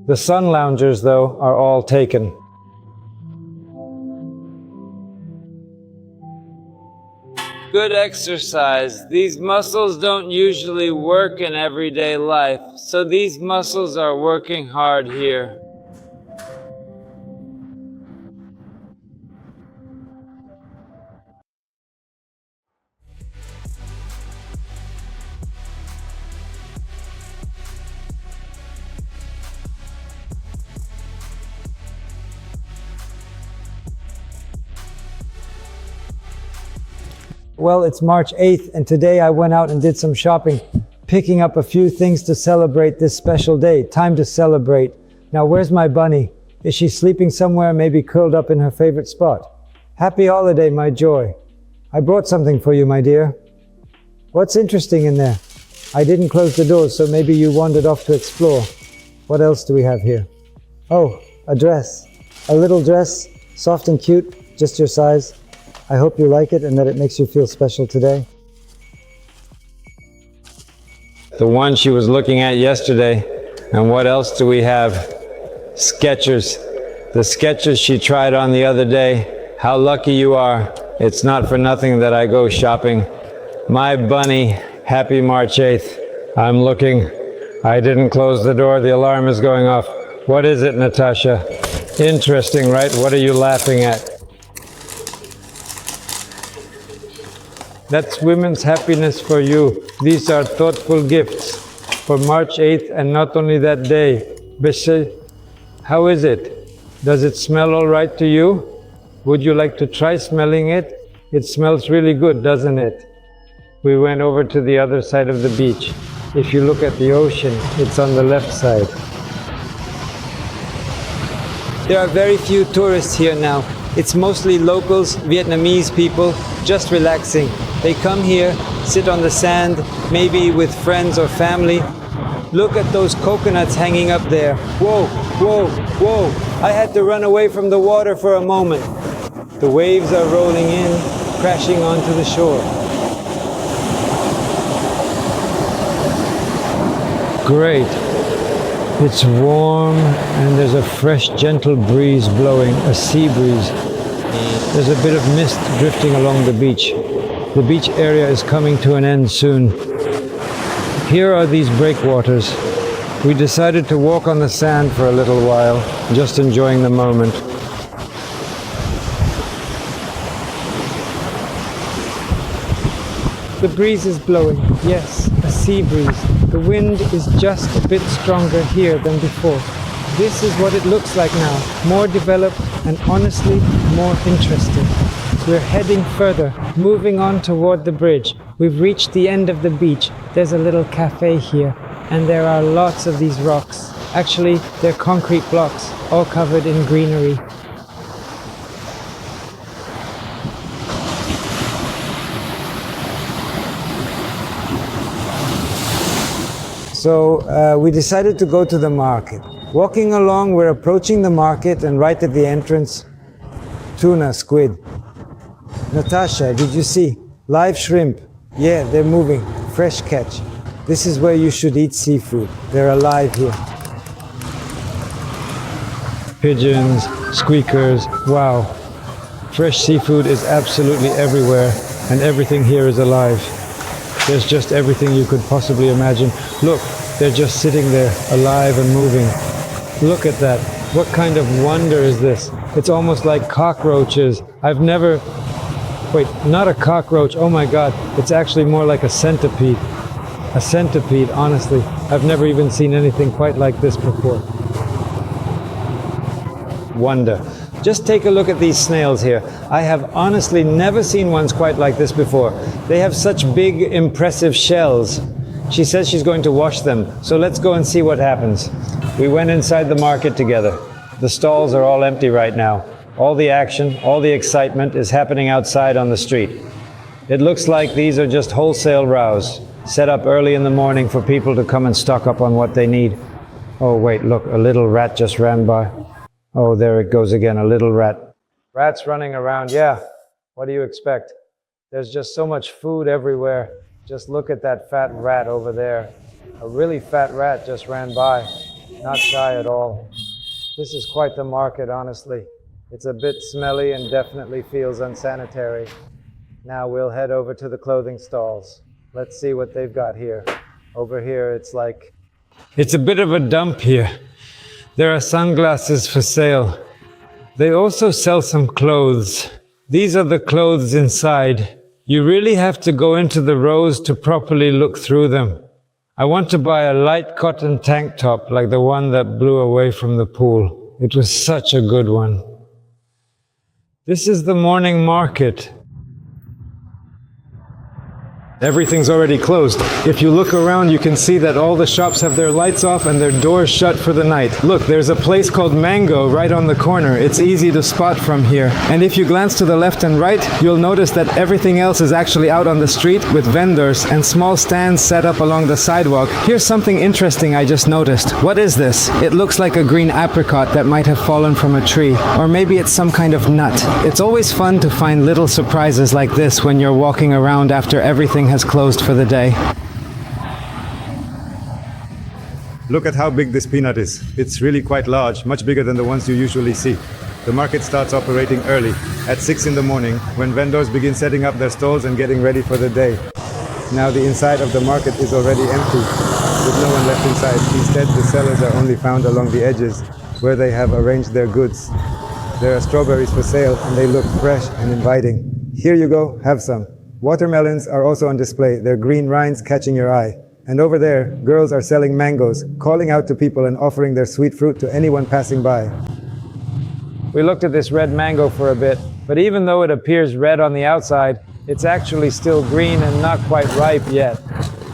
Speaker 1: The sun loungers, though, are all taken. Good exercise. These muscles don't usually work in everyday life, so these muscles are working hard here. Well, it's March 8th, and today I went out and did some shopping, picking up a few things to celebrate this special day. Time to celebrate. Now, where's my bunny? Is she sleeping somewhere, maybe curled up in her favorite spot? Happy holiday, my joy. I brought something for you, my dear. What's interesting in there? I didn't close the doors, so maybe you wandered off to explore. What else do we have here? Oh, a dress. A little dress, soft and cute, just your size. I hope you like it and that it makes you feel special today.
Speaker 4: The one she was looking at yesterday. And what else do we have? Skechers. The Skechers she tried on the other day. How lucky you are. It's not for nothing that I go shopping. My bunny, happy March 8th. I'm looking. I didn't close the door. The alarm is going off. What is it, Natasha? Interesting, right? What are you laughing at? That's women's happiness for you. These are thoughtful gifts for March 8th, and not only that day. Beshe, how is it? Does it smell all right to you? Would you like to try smelling it? It smells really good, doesn't it? We went over to the other side of the beach. If you look at the ocean, it's on the left side. There are very few tourists here now. It's mostly locals, Vietnamese people, just relaxing. They come here, sit on the sand, maybe with friends or family. Look at those coconuts hanging up there. Whoa, whoa, whoa. I had to run away from the water for a moment. The waves are rolling in, crashing onto the shore. Great. It's warm and there's a fresh, gentle breeze blowing, a sea breeze. There's a bit of mist drifting along the beach. The beach area is coming to an end soon. Here are these breakwaters. We decided to walk on the sand for a little while, just enjoying the moment. The breeze is blowing, yes, a sea breeze. The wind is just a bit stronger here than before. This is what it looks like now, more developed and honestly more interesting. We're heading further, moving on toward the bridge. We've reached the end of the beach. There's a little cafe here, and there are lots of these rocks. Actually, they're concrete blocks, all covered in greenery. So we decided to go to the market. Walking along, we're approaching the market, and right at the entrance, tuna, squid. Natasha, did you see? Live shrimp. Yeah, they're moving. Fresh catch. This is where you should eat seafood. They're alive here. Pigeons, squeakers, wow. Fresh seafood is absolutely everywhere, and everything here is alive. There's just everything you could possibly imagine. Look, they're just sitting there, alive and moving. Look at that. What kind of wonder is this? It's almost like cockroaches. I've never... Wait, not a cockroach. Oh my God. It's actually more like a centipede. A centipede, honestly. I've never even seen anything quite like this before. Wonder. Just take a look at these snails here. I have honestly never seen ones quite like this before. They have such big, impressive shells. She says she's going to wash them, so let's go and see what happens. We went inside the market together. The stalls are all empty right now. All the action, all the excitement is happening outside on the street. It looks like these are just wholesale rows, set up early in the morning for people to come and stock up on what they need. Oh wait, look, a little rat just ran by. Oh, there it goes again, a little rat. Rats running around, yeah. What do you expect? There's just so much food everywhere. Just look at that fat rat over there. A really fat rat just ran by. Not shy at all. This is quite the market, honestly. It's a bit smelly and definitely feels unsanitary. Now we'll head over to the clothing stalls. Let's see what they've got here. Over here, it's like... It's a bit of a dump here. There are sunglasses for sale. They also sell some clothes. These are the clothes inside. You really have to go into the rows to properly look through them. I want to buy a light cotton tank top like the one that blew away from the pool. It was such a good one. This is the morning market. Everything's already closed. If you look around, you can see that all the shops have their lights off and their doors shut for the night. Look, there's a place called Mango right on the corner. It's easy to spot from here. And if you glance to the left and right, you'll notice that everything else is actually out on the street with vendors and small stands set up along the sidewalk. Here's something interesting I just noticed. What is this? It looks like a green apricot that might have fallen from a tree. Or maybe it's some kind of nut. It's always fun to find little surprises like this when you're walking around after everything has closed for the day. Look at how big this peanut is. It's really quite large, much bigger than the ones you usually see. The market starts operating early, at 6 in the morning, when vendors begin setting up their stalls and getting ready for the day. Now the inside of the market is already empty, with no one left inside. Instead, the sellers are only found along the edges, where they have arranged their goods. There are strawberries for sale, and they look fresh and inviting. Here you go, have some. Watermelons are also on display, their green rinds catching your eye. And over there, girls are selling mangoes, calling out to people and offering their sweet fruit to anyone passing by. We looked at this red mango for a bit, but even though it appears red on the outside, it's actually still green and not quite ripe yet.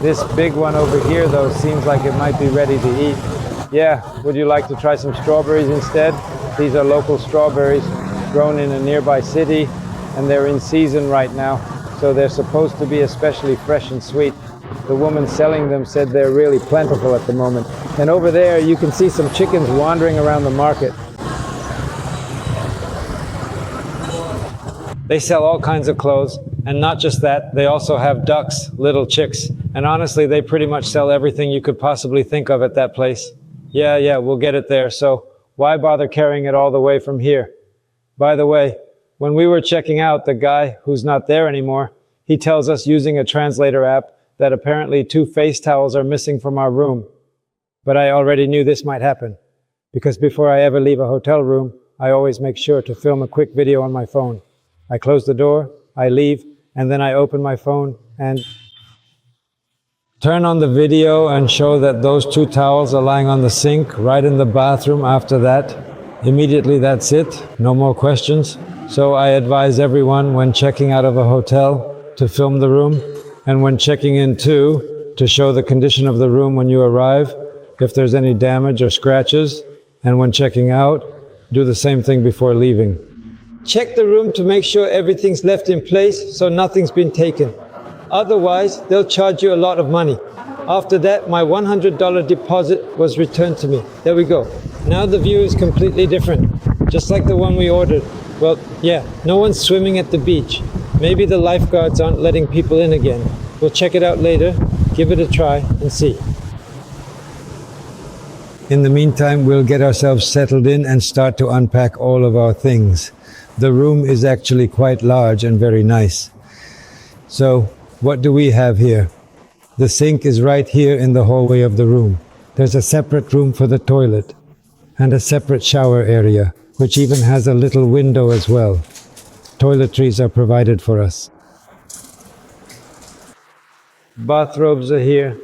Speaker 4: This big one over here, though, seems like it might be ready to eat. Yeah, would you like to try some strawberries instead? These are local strawberries grown in a nearby city, and they're in season right now, so they're supposed to be especially fresh and sweet. The woman selling them said they're really plentiful at the moment. And over there, you can see some chickens wandering around the market. They sell all kinds of clothes, and not just that, they also have ducks, little chicks. And honestly, they pretty much sell everything you could possibly think of at that place. Yeah, we'll get it there, so why bother carrying it all the way from here? By the way, when we were checking out, the guy who's not there anymore, he tells us using a translator app that apparently 2 face towels are missing from our room. But I already knew this might happen, because before I ever leave a hotel room, I always make sure to film a quick video on my phone. I close the door, I leave, and then I open my phone and turn on the video and show that those 2 towels are lying on the sink right in the bathroom after that. Immediately that's it, no more questions. So I advise everyone when checking out of a hotel to film the room, and when checking in too, to show the condition of the room when you arrive, if there's any damage or scratches, and when checking out, do the same thing before leaving. Check the room to make sure everything's left in place so nothing's been taken. Otherwise, they'll charge you a lot of money. After that, my $100 deposit was returned to me. There we go. Now the view is completely different, just like the one we ordered. Well, yeah, no one's swimming at the beach. Maybe the lifeguards aren't letting people in again. We'll check it out later, give it a try, and see. In the meantime, we'll get ourselves settled in and start to unpack all of our things. The room is actually quite large and very nice. So, what do we have here? The sink is right here in the hallway of the room. There's a separate room for the toilet, and a separate shower area, which even has a little window as well. Toiletries are provided for us. Bathrobes are here.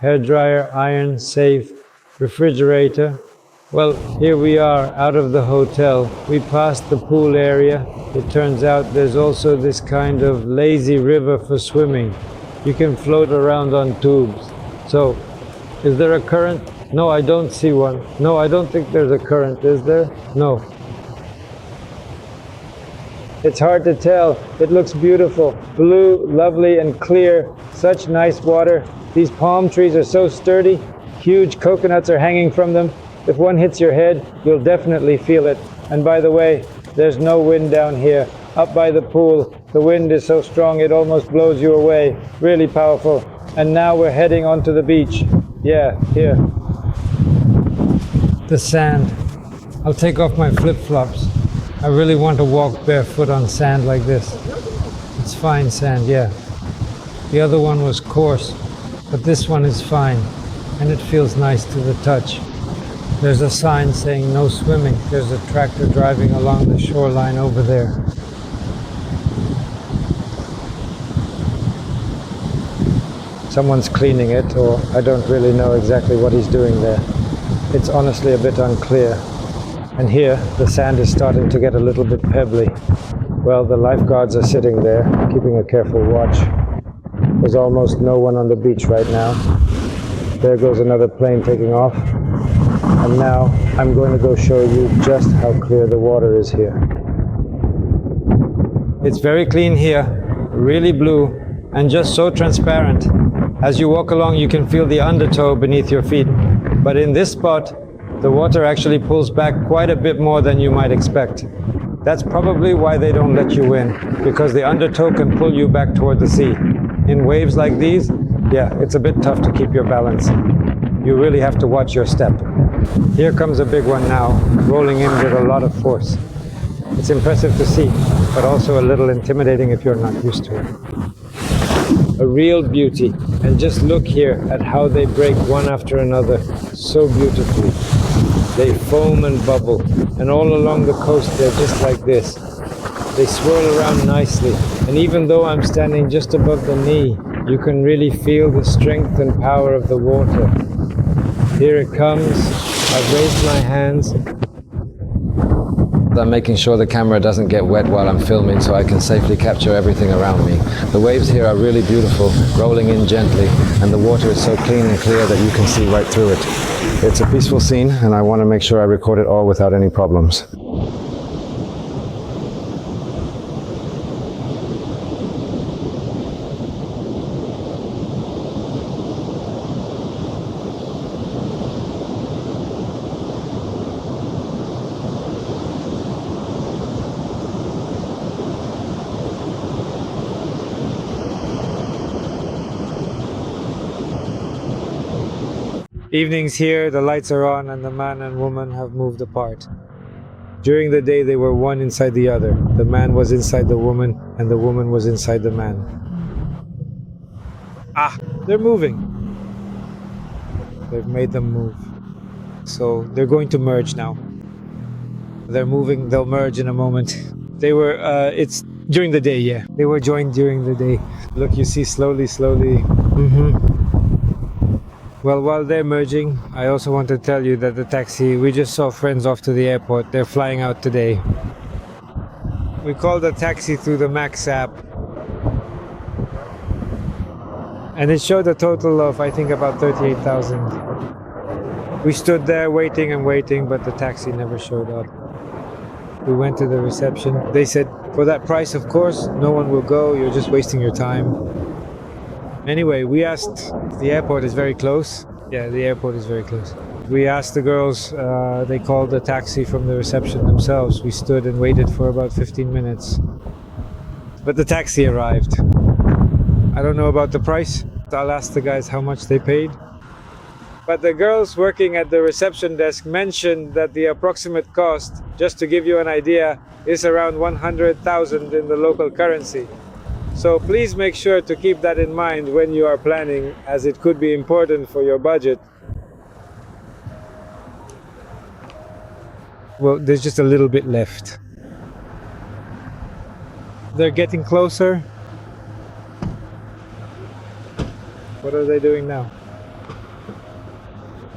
Speaker 4: Hairdryer, iron, safe, refrigerator. Well, here we are out of the hotel. We passed the pool area. It turns out there's also this kind of lazy river for swimming. You can float around on tubes. So, is there a current? No, I don't see one. No, I don't think there's a current, is there? No. It's hard to tell. It looks beautiful. Blue, lovely, and clear. Such nice water. These palm trees are so sturdy. Huge coconuts are hanging from them. If one hits your head, you'll definitely feel it. And by the way, there's no wind down here. Up by the pool, the wind is so strong it almost blows you away. Really powerful. And now we're heading onto the beach. Yeah, here. The sand. I'll take off my flip-flops. I really want to walk barefoot on sand like this. It's fine sand, yeah. The other one was coarse, but this one is fine, and it feels nice to the touch. There's a sign saying no swimming. There's a tractor driving along the shoreline over there. Someone's cleaning it, or I don't really know exactly what he's doing there. It's honestly a bit unclear. And here, the sand is starting to get a little bit pebbly. Well, the lifeguards are sitting there, keeping a careful watch. There's almost no one on the beach right now. There goes another plane taking off. And now, I'm going to go show you just how clear the water is here. It's very clean here, really blue, and just so transparent. As you walk along, you can feel the undertow beneath your feet. But in this spot, the water actually pulls back quite a bit more than you might expect. That's probably why they don't let you in, because the undertow can pull you back toward the sea. In waves like these, yeah, it's a bit tough to keep your balance. You really have to watch your step. Here comes a big one now, rolling in with a lot of force. It's impressive to see, but also a little intimidating if you're not used to it. A real beauty. And just look here at how they break one after another so beautifully. They foam and bubble, and all along the coast they're just like this. They swirl around nicely, and even though I'm standing just above the knee, you can really feel the strength and power of the water. Here it comes. I've raised my hands. I'm making sure the camera doesn't get wet while I'm filming so I can safely capture everything around me. The waves here are really beautiful, rolling in gently, and the water is so clean and clear that you can see right through it. It's a peaceful scene, and I want to make sure I record it all without any problems.
Speaker 3: Evenings here, the lights are on and the man and woman have moved apart. During the day they were one inside the other. The man was inside the woman and the woman was inside the man. Ah, they're moving. They've made them move. So they're going to merge now. They're moving, they'll merge in a moment. They were, it's during the day, yeah. They were joined during the day. Look, you see slowly. Well, while they're merging, I also want to tell you that the taxi, we just saw friends off to the airport. They're flying out today. We called a taxi through the Max app. And it showed a total of, I think, about 38,000. We stood there waiting and waiting, but the taxi never showed up. We went to the reception. They said, for that price, of course, no one will go. You're just wasting your time. Anyway, we asked, the airport is very close. Yeah, the airport is very close. We asked the girls, they called a taxi from the reception themselves. We stood and waited for about 15 minutes. But the taxi arrived. I don't know about the price. I'll ask the guys how much they paid. But the girls working at the reception desk mentioned that the approximate cost, just to give you an idea, is around 100,000 in the local currency. So please make sure to keep that in mind when you are planning, as it could be important for your budget. Well, there's just a little bit left. They're getting closer. What are they doing now?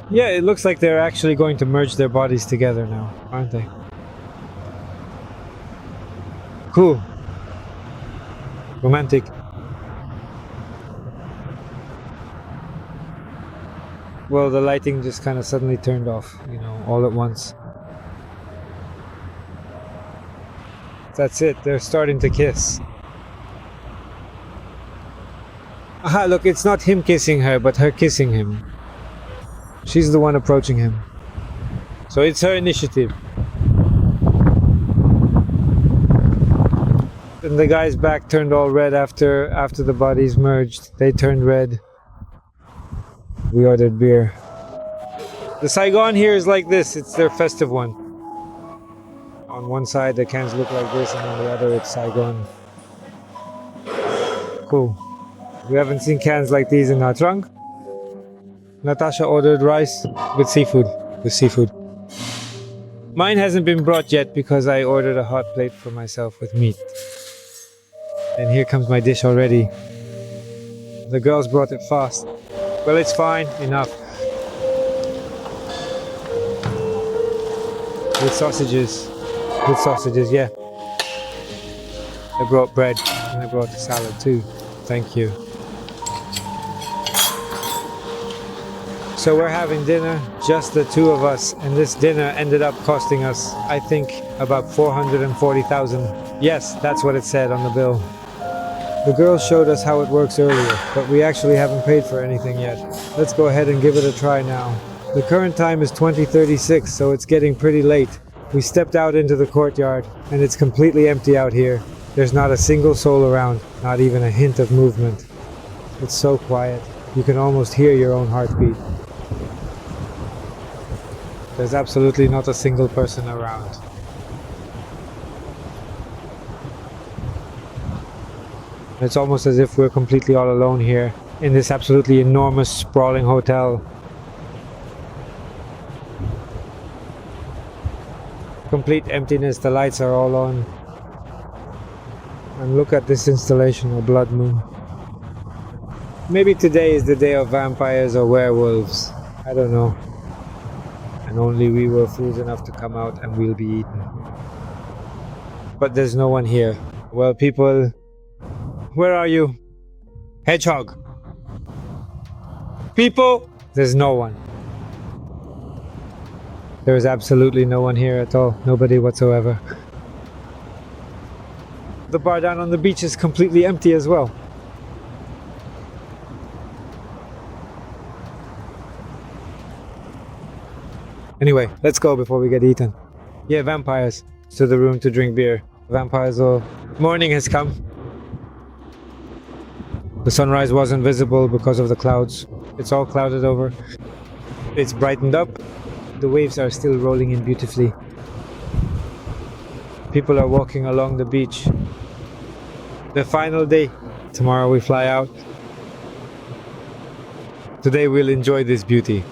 Speaker 3: Yeah, it looks like they're actually going to merge their bodies together now, aren't they? Cool. Romantic. Well, the lighting just kind of suddenly turned off, you know, all at once. That's it, they're starting to kiss. Aha, look, it's not him kissing her, but her kissing him. She's the one approaching him. So it's her initiative. And the guy's back turned all red after the bodies merged. They turned red. We ordered beer. The Saigon here is like this. It's their festive one. On one side the cans look like this, and on the other it's Saigon. Cool. We haven't seen cans like these in our trunk. Natasha ordered rice with seafood. Mine hasn't been brought yet because I ordered a hot plate for myself with meat. And here comes my dish already. The girls brought it fast. Well, it's fine, enough. With sausages, yeah. I brought bread and I brought a salad too. Thank you. So we're having dinner, just the two of us, and this dinner ended up costing us, I think, about 440,000. Yes, that's what it said on the bill. The girls showed us how it works earlier, but we actually haven't paid for anything yet. Let's go ahead and give it a try now. The current time is 20:36, so it's getting pretty late. We stepped out into the courtyard, and it's completely empty out here. There's not a single soul around, not even a hint of movement. It's so quiet, you can almost hear your own heartbeat.
Speaker 1: There's absolutely not a single person around. It's almost as if we're completely all alone here in this absolutely enormous sprawling hotel. Complete emptiness, the lights are all on. And look at this installation of Blood Moon. Maybe today is the day of vampires or werewolves. I don't know. And only we were fools enough to come out and we'll be eaten. But there's no one here. Well, people, where are you? Hedgehog. People, there's no one. There is absolutely no one here at all. Nobody whatsoever. The bar down on the beach is completely empty as well. Anyway, let's go before we get eaten. Yeah, vampires. To the room to drink beer. Vampires all... Morning has come. The sunrise wasn't visible because of the clouds. It's all clouded over. It's brightened up. The waves are still rolling in beautifully. People are walking along the beach. The final day. Tomorrow we fly out. Today we'll enjoy this beauty.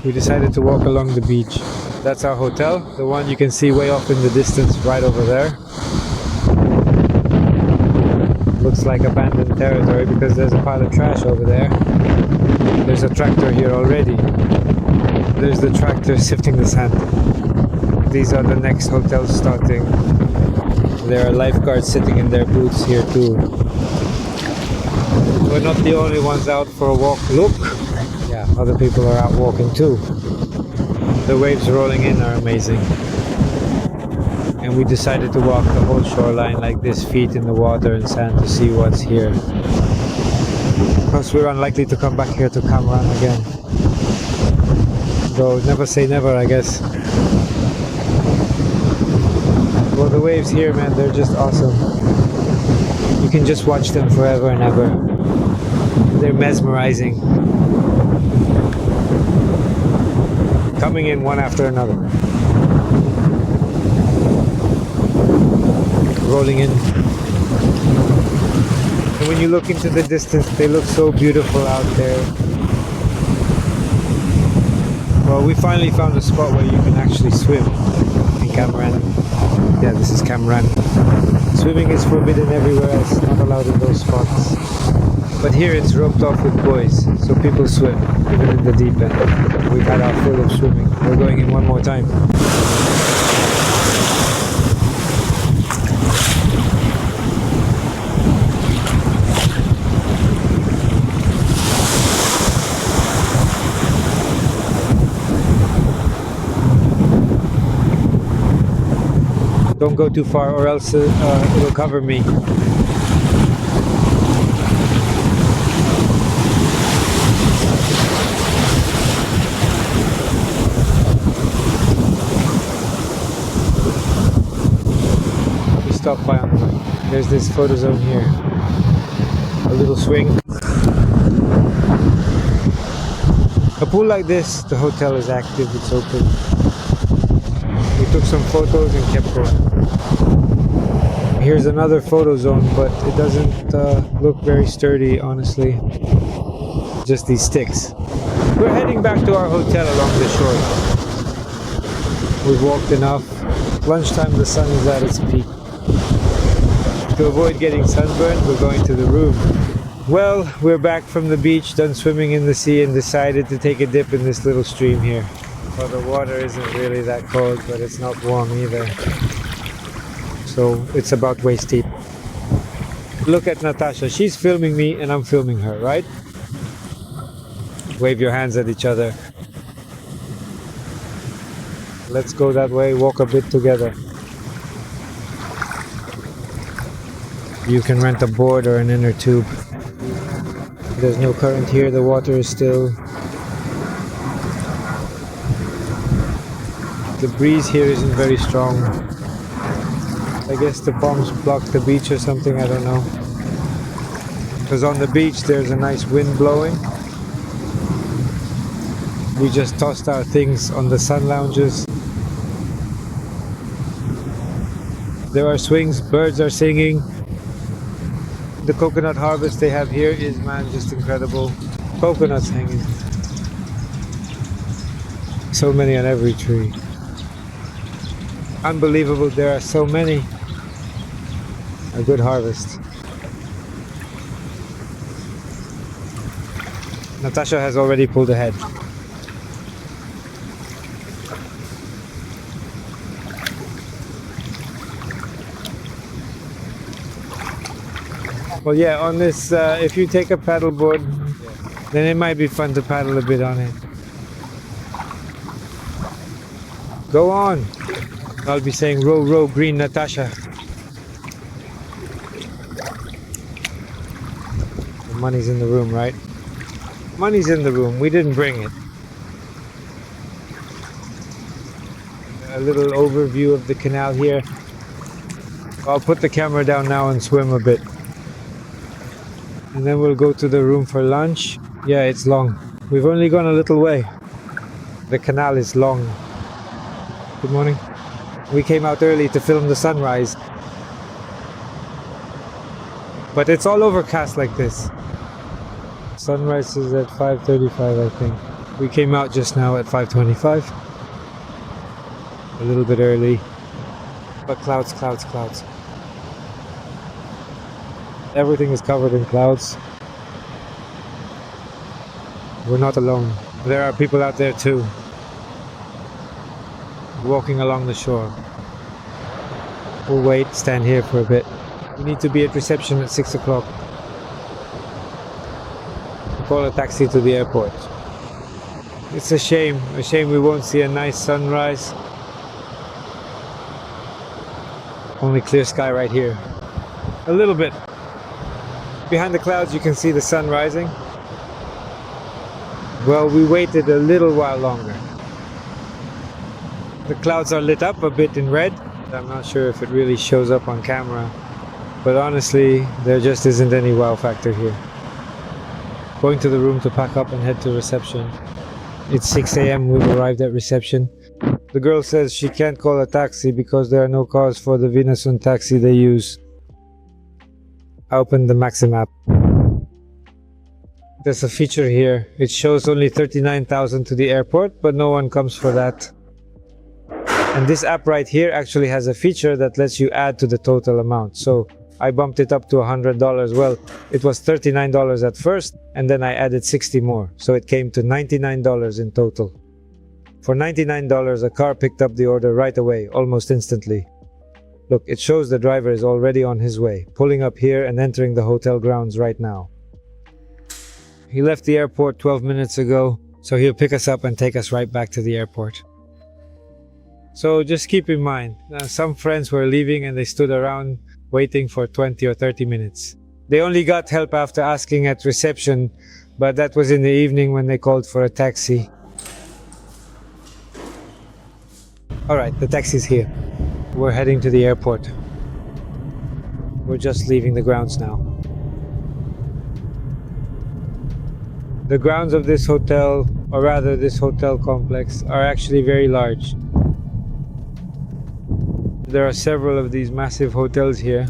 Speaker 1: We decided to walk along the beach. That's our hotel, the one you can see way off in the distance right over there. Looks like abandoned territory because there's a pile of trash over there. There's a tractor here already. There's the tractor sifting the sand. These are the next hotels starting. There are lifeguards sitting in their booths here too. We're not the only ones out for a walk. Look! Yeah, other people are out walking too. The waves rolling in are amazing. And we decided to walk the whole shoreline like this, feet in the water and sand, to see what's here. Because we're unlikely to come back here to Kamran again. Though never say never, I guess. Well, the waves here, man, they're just awesome. You can just watch them forever and ever. They're mesmerizing. Coming in one after another. Rolling in. And when you look into the distance, they look so beautiful out there. Well, we finally found a spot where you can actually swim in Kamran. Yeah, this is Kamran. Swimming is forbidden everywhere else, not allowed in those spots. But here it's roped off with buoys, so people swim, even in the deep end. We've had our fill of swimming. We're going in one more time. Don't go too far or else it'll cover me. We stop by on the way. There's this photo zone here. A little swing. A pool like this, the hotel is active, it's open. We took some photos and kept going. Here's another photo zone, but it doesn't look very sturdy, honestly. Just these sticks. We're heading back to our hotel along the shore. We've walked enough. Lunchtime, the sun is at its peak. To avoid getting sunburned, we're going to the room. Well, we're back from the beach, done swimming in the sea, and decided to take a dip in this little stream here. Well, the water isn't really that cold, but it's not warm either. So it's about waist deep. Look at Natasha. She's filming me and I'm filming her, right? Wave your hands at each other. Let's go that way, walk a bit together. You can rent a board or an inner tube. There's no current here, the water is still. The breeze here isn't very strong. I guess the palms block the beach or something, I don't know. Because on the beach there's a nice wind blowing. We just tossed our things on the sun lounges. There are swings, birds are singing. The coconut harvest they have here is, man, just incredible. Coconuts hanging. So many on every tree. Unbelievable, there are so many. A good harvest. Natasha has already pulled ahead. Well, yeah, on this, if you take a paddleboard, then it might be fun to paddle a bit on it. Go on. I'll be saying row, row, green Natasha. The money's in the room, right? Money's in the room. We didn't bring it. A little overview of the canal here. I'll put the camera down now and swim a bit. And then we'll go to the room for lunch. Yeah, it's long. We've only gone a little way. The canal is long. Good morning. We came out early to film the sunrise. But it's all overcast like this. Sunrise is at 5:35, I think. We came out just now at 5:25. A little bit early. But clouds, clouds, clouds. Everything is covered in clouds. We're not alone. There are people out there too, walking along the shore. We'll wait, stand here for a bit. We need to be at reception at 6 o'clock. Call a taxi to the airport. It's a shame we won't see a nice sunrise. Only clear sky right here. A little bit. Behind the clouds you can see the sun rising. Well, we waited a little while longer. The clouds are lit up a bit in red. I'm not sure if it really shows up on camera, but honestly, there just isn't any wow factor here. Going to the room to pack up and head to reception. It's 6 a.m. We've arrived at reception. The girl says she can't call a taxi because there are no cars for the Venezuelan taxi they use. I opened the Maxim app. There's a feature here. It shows only 39,000 to the airport, but no one comes for that. And this app right here actually has a feature that lets you add to the total amount. So I bumped it up to $100. Well, it was $39 at first, and then I added 60 more. So it came to $99 in total. For $99, a car picked up the order right away, almost instantly. Look, it shows the driver is already on his way, pulling up here and entering the hotel grounds right now. He left the airport 12 minutes ago, so he'll pick us up and take us right back to the airport. So just keep in mind, some friends were leaving and they stood around waiting for 20 or 30 minutes. They only got help after asking at reception, but that was in the evening when they called for a taxi. Alright, the taxi's here. We're heading to the airport. We're just leaving the grounds now. The grounds of this hotel, or rather this hotel complex, are actually very large. There are several of these massive hotels here.